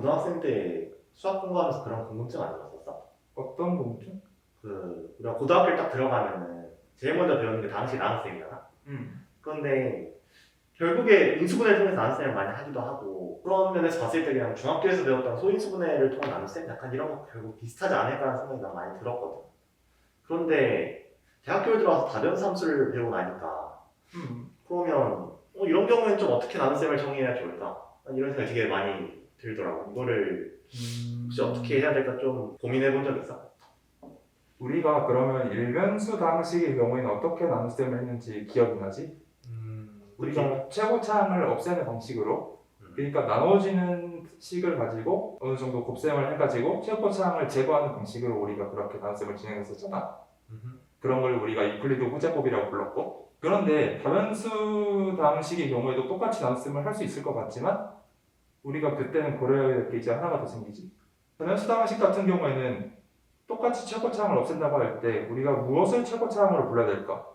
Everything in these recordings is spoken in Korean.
고등학생 때 수학 공부하면서 그런 궁금증 안 들었었어? 어떤 공증? 우리가 고등학교를 딱 들어가면은 제일 먼저 배우는 게 당시 나눗셈이잖아. 음. 그런데 결국에 인수분해를 통해서 나눗셈을 많이 하기도 하고 그런 면에서 봤을 때 그냥 중학교에서 배웠던 소인수분해를 통한 나눗셈 약간 이런 거 결국 비슷하지 않을까라는 생각이 난 많이 들었거든. 그런데 대학교에 들어와서 다변수 함수를 배우고 나니까 그러면 이런 경우에는 좀 어떻게 나눗셈을 정의해야 좋을까? 이런 생각이 되게 많이 들더라고. 이거를 혹시 어떻게 해야 될까 좀 고민해 본 적 있어? 우리가 그러면 일변수 방식의 경우에는 어떻게 나눗셈을 했는지 기억이 나지? 그치? 우리가 최고차항을 없애는 방식으로, 그러니까 나눠지는 식을 가지고 어느 정도 곱셈을 해가지고 최고차항을 제거하는 방식으로 우리가 그렇게 나눗셈을 진행했었잖아. 그런 걸 우리가 유클리드 후제법이라고 불렀고, 그런데 다변수 방식의 경우에도 똑같이 나눗셈을 할 수 있을 것 같지만 우리가 그때는 고려해야 될 게 이제 하나가 더 생기지. 다변수 방식 같은 경우에는 똑같이 최고차항을 없앤다고 할 때 우리가 무엇을 최고차항으로 불러야 될까?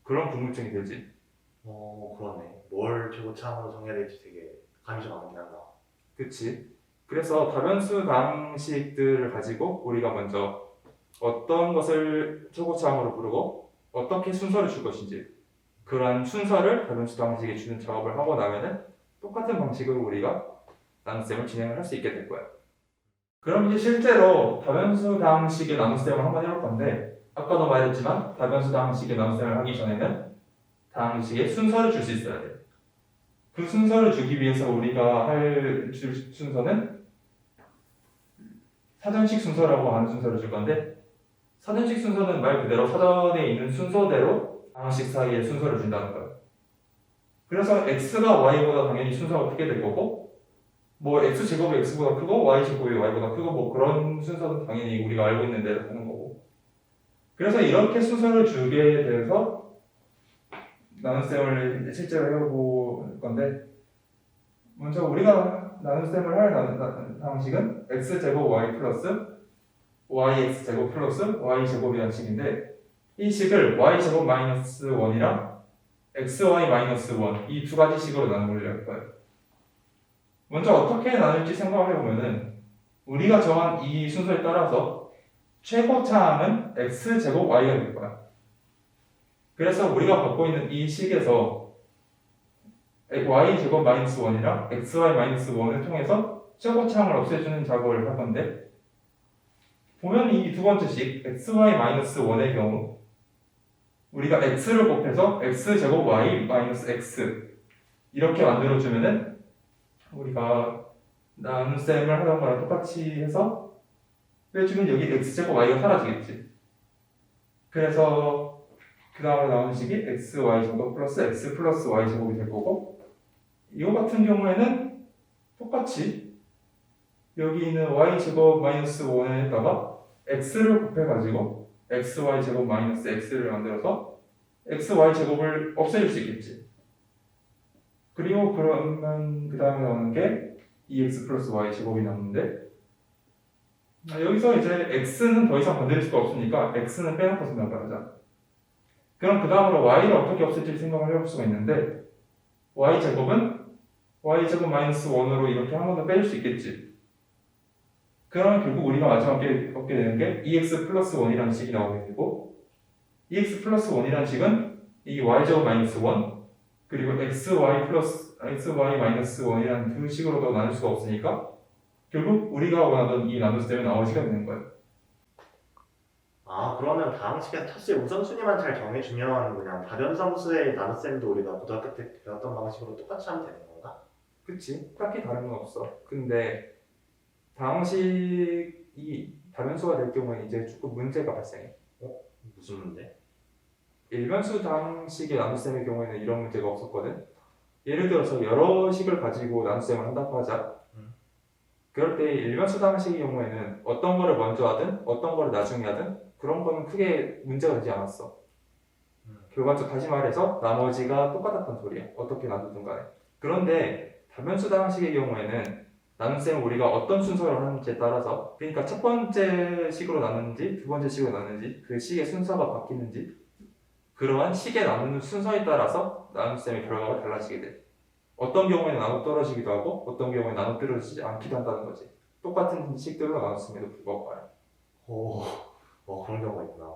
그런 궁금증이 들지. 그렇네. 뭘 최고차항으로 정해야 될지 되게 감이 좀 안 오긴 한다. 그치? 그래서 다변수 방식들을 가지고 우리가 먼저 어떤 것을 최고차항으로 부르고 어떻게 순서를 줄 것인지, 그러한 순서를 다변수 방식에 주는 작업을 하고 나면은 똑같은 방식으로 우리가 나눗셈을 진행을 할 수 있게 될 거야. 그럼 이제 실제로 다변수 방식의 나눗셈을 한번 해볼 건데, 아까도 말했지만 다변수 방식의 나눗셈을 하기 전에는 방식의 순서를 줄 수 있어야 돼. 그 순서를 주기 위해서 우리가 줄 순서는 사전식 순서라고 하는 순서를 줄 건데, 사전식 순서는 말 그대로 사전에 있는 순서대로 방식 사이에 순서를 준다는 거예요. 그래서 x가 y보다 당연히 순서가 크게 될 거고, 뭐 x제곱이 x보다 크고 y제곱이 y보다 크고 뭐 그런 순서는 당연히 우리가 알고 있는 대로 하는 거고. 그래서 이렇게 순서를 주게 돼서 나눗셈을 실제로 해볼 건데, 먼저 우리가 나눗셈을 할 방식은 x제곱 y 플러스 yx제곱 플러스 y제곱이라는 식인데, 이 식을 y제곱 마이너스 1이랑 xy 마이너스 1 이 두 가지 식으로 나누려고 할 거예요. 먼저 어떻게 나눌지 생각을 해보면은 우리가 정한 이 순서에 따라서 최고차항은 x제곱 y가 될 거야. 그래서 우리가 갖고 있는 이 식에서 y제곱 마이너스 1이랑 xy 마이너스 1을 통해서 최고차항을 없애주는 작업을 할 건데, 보면 이 두 번째 식 xy 마이너스 1의 경우 우리가 x를 곱해서 x제곱 y 마이너스 x 이렇게 만들어주면은 우리가 나눗셈을 하던 거랑 똑같이 해서 빼주면 여기 x제곱 y가 사라지겠지. 그래서 그 다음에 나오는 식이 xy제곱 플러스 x 플러스 y제곱이 될 거고, 이거 같은 경우에는 똑같이 여기 있는 y제곱 마이너스 1에다가 x를 곱해가지고 xy제곱 마이너스 x를 만들어서 xy제곱을 없애줄 수 있겠지. 그리고 그러면 그 다음에 나오는 게 2x 플러스 y제곱이 나오는데, 여기서 이제 x는 더 이상 건드릴 수가 없으니까 x는 빼놓고 생각을 하자. 그럼 그 다음으로 y를 어떻게 없앨지 생각을 해볼 수가 있는데, y제곱은 y제곱 마이너스 1으로 이렇게 한 번 더 빼줄 수 있겠지. 그러면 결국 우리가 마지막에 얻게 되는 게 2x 플러스 1이라는 식이 나오게 되고, 2x 플러스 1이라는 식은 이 y제곱 마이너스 1 그리고 xy 마이너스 1이라는 두 식으로도 나눌 수가 없으니까 결국 우리가 원하던 이 나눗셈의 나머지가 되는 거예요. 그러면 다음 시간에 첫째 우선순위만 잘 정해주면 그냥 다변수함수의 나눗셈도 우리가 고등학교 때 배웠던 방식으로 똑같이 하면 되는 건가? 그치? 딱히 다른 건 없어. 근데 방식이 다변수가 될 경우에 이제 조금 문제가 발생해. 무슨 문제? 일변수 방식의 나눗셈의 경우에는 이런 문제가 없었거든. 예를 들어서 여러 식을 가지고 나눗셈을 한다고 하자. 그럴 때 일변수 방식의 경우에는 어떤 거를 먼저 하든 어떤 거를 나중에 하든 그런 거는 크게 문제가 되지 않았어. 결과적 다시 말해서 나머지가 똑같았단 소리야. 어떻게 나누든 간에. 그런데 다변수 방식의 경우에는 나눗셈을 우리가 어떤 순서로 하는지에 따라서, 그러니까 첫 번째 식으로 나누는지 두 번째 식으로 나누는지 그 식의 순서가 바뀌는지, 그러한 식의 나누는 순서에 따라서 나눗셈의 결과가 달라지게 돼. 어떤 경우에는 나눠 떨어지기도 하고 어떤 경우에는 나눠 떨어지지 않기도 한다는 거지. 똑같은 식들로 나눴음에도 불구하고. 그런 경우가 있구나.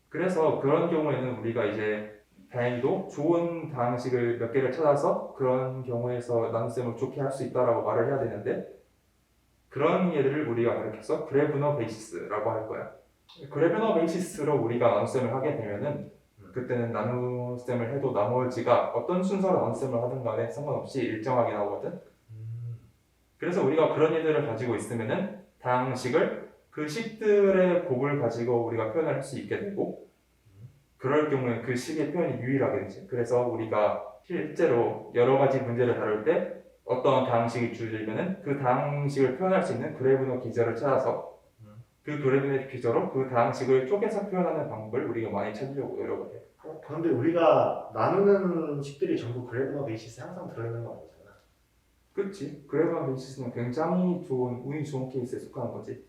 그래서 그런 경우에는 우리가 이제 다행히도 좋은 방식을 몇 개를 찾아서 그런 경우에서 나눗셈을 좋게 할 수 있다라고 말을 해야 되는데, 그런 예들을 우리가 가르쳐서 그래브너 베이시스라고 할 거야. 그래브너 베이시스로 우리가 나눗셈을 하게 되면은 그때는 나눗셈을 해도 나머지가 어떤 순서로 나눗셈을 하든 간에 상관없이 일정하게 나오거든. 그래서 우리가 그런 예들을 가지고 있으면은 다항식을 그 식들의 곱을 가지고 우리가 표현을 할 수 있게 되고, 그럴 경우에 그 식의 표현이 유일하게 되지. 그래서 우리가 실제로 여러 가지 문제를 다룰 때 어떤 다항식이 주어지면은 그 다항식을 표현할 수 있는 그래브너 기저를 찾아서 그 그래브너 기저로 그 다항식을 쪼개서 표현하는 방법을 우리가 많이 찾으려고 노력을 해. 그런데 우리가 나누는 식들이 전부 그래브너 베이시스에 항상 들어있는 거 아니잖아. 그치? 그래브너 베이시스는 굉장히 좋은, 운이 좋은 케이스에 속하는 거지.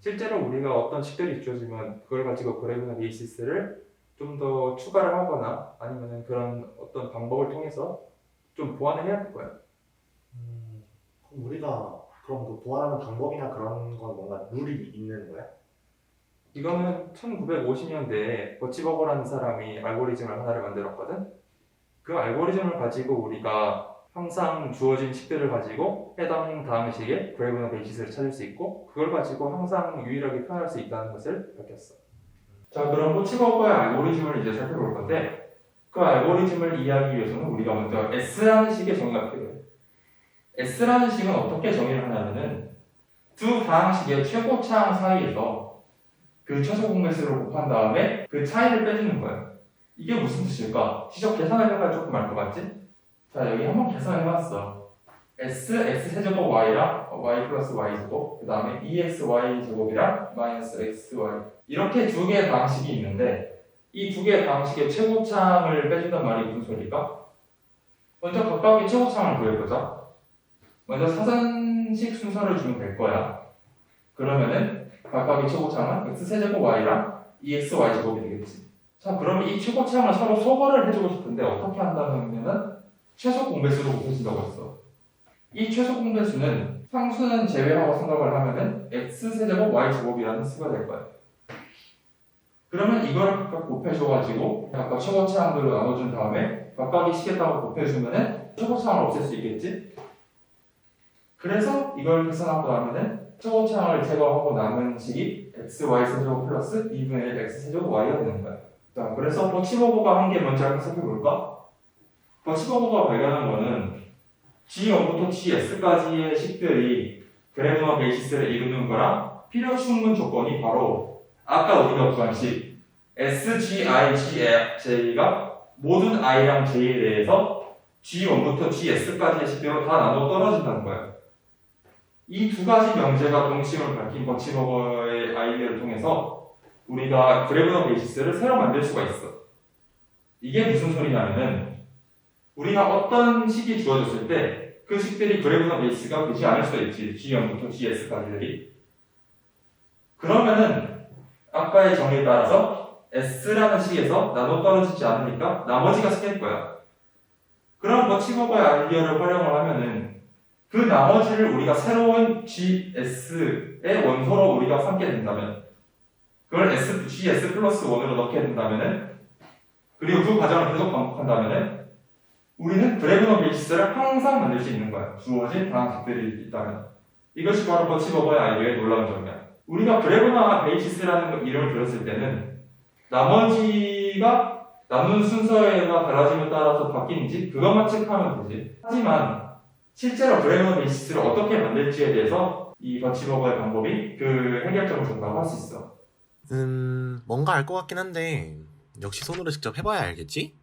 실제로 우리가 어떤 식들이 주어지면 그걸 가지고 그래브너 베이시스를 좀 더 추가를 하거나 아니면 그런 어떤 방법을 통해서 좀 보완을 해야 될 거야. 그럼 우리가 그럼 그 보완하는 방법이나 그런 건 뭔가 룰이 있는 거야? 이거는 1950년대에 버치버거라는 사람이 알고리즘을 하나를 만들었거든. 그 알고리즘을 가지고 우리가 항상 주어진 식들을 가지고 해당 다항식의 그래브너 베이시스를 찾을 수 있고, 그걸 가지고 항상 유일하게 표현할 수 있다는 것을 밝혔어. 자, 그럼 버치버거의 알고리즘을 이제 살펴볼 건데, 그 알고리즘을 이해하기 위해서는 우리가 먼저 S라는 식의 정의가 필요해. S라는 식은 어떻게 정의를 하냐면은 두 다항식의 최고차항 사이에서 그 최소 공배수를 곱한 다음에 그 차이를 빼주는 거야. 이게 무슨 뜻일까? 시적 계산을 해봐야 조금 알 것 같지? 자, 여기 한번 계산해봤어. S, x세제곱 y랑 y 플러스 y제곱, 그 다음에 2xy 제곱이랑 마이너스 xy, 이렇게 두 개의 방식이 있는데, 이 두 개의 방식의 최고차항을 빼준단 말이 무슨 소리일까? 먼저 각각의 최고차항을 구해보자. 먼저 사전식 순서를 주면 될 거야. 그러면은 각각의 최고차항은 x세제곱 y랑 2xy 제곱이 되겠지. 자, 그러면 이 최고차항을 서로 소거를 해주고 싶은데 어떻게 한다면은 최소 공배수로 곱해준다고 했어. 이 최소 공배수는 상수는 제외하고 생각을 하면은 x세제곱 y제곱이라는 수가 될 거야. 그러면 이거를 각각 곱해줘가지고 각각 최고차항들로 나눠준 다음에 각각의 식에다가 곱해주면은 최고차항을 없앨 수 있겠지? 그래서 이걸 계산하고 나면은 최고차항을 제거하고 남은 식이 xy 세제곱 플러스 2분의 1 x세제곱 y가 되는 거야. 자, 그래서 버치버거가 한 게 뭔지 한번 살펴볼까? 버치버거가 발견한 거는 G1부터 GS까지의 식들이 그래브너 베이시스를 이루는 거랑 필요 충분 조건이 바로 아까 우리가 구한 식 SGIGJ가 모든 I랑 J에 대해서 G1부터 GS까지의 식대로 다 나눠 떨어진다는 거야. 이 두 가지 명제가 동심을 밝힌 버치버거의 아이디어를 통해서 우리가 그래브너 베이시스를 새로 만들 수가 있어. 이게 무슨 소리냐면은 우리가 어떤 식이 주어졌을 때 그 식들이 그래브너 베이스가 되지 않을 수도 있지. G0부터 GS까지들이. 그러면은 아까의 정의에 따라서 S라는 식에서 나눠 떨어지지 않으니까 나머지가 생길 거야. 그럼 버치버거의 아이디어를 활용을 하면은 그 나머지를 우리가 새로운 GS의 원소로 우리가 삼게 된다면, 그걸 GS 플러스 1으로 넣게 된다면은, 그리고 그 과정을 계속 반복한다면은 우리는 그래브너 베이시스를 항상 만들 수 있는 거야. 주어진 다항식들이 있다면. 이것이 바로 버치버거의 아이디어의 놀라운 점이야. 우리가 그래브너 베이시스라는 이름을 들었을 때는 나머지가 나누는 순서가 달라짐에 따라서 바뀌는지 그것만 체크하면 되지. 하지만 실제로 그래브너 베이시스를 어떻게 만들지에 대해서 이 버치버거의 방법이 그 해결점을 준다고 할 수 있어. 뭔가 알 것 같긴 한데 역시 손으로 직접 해봐야 알겠지?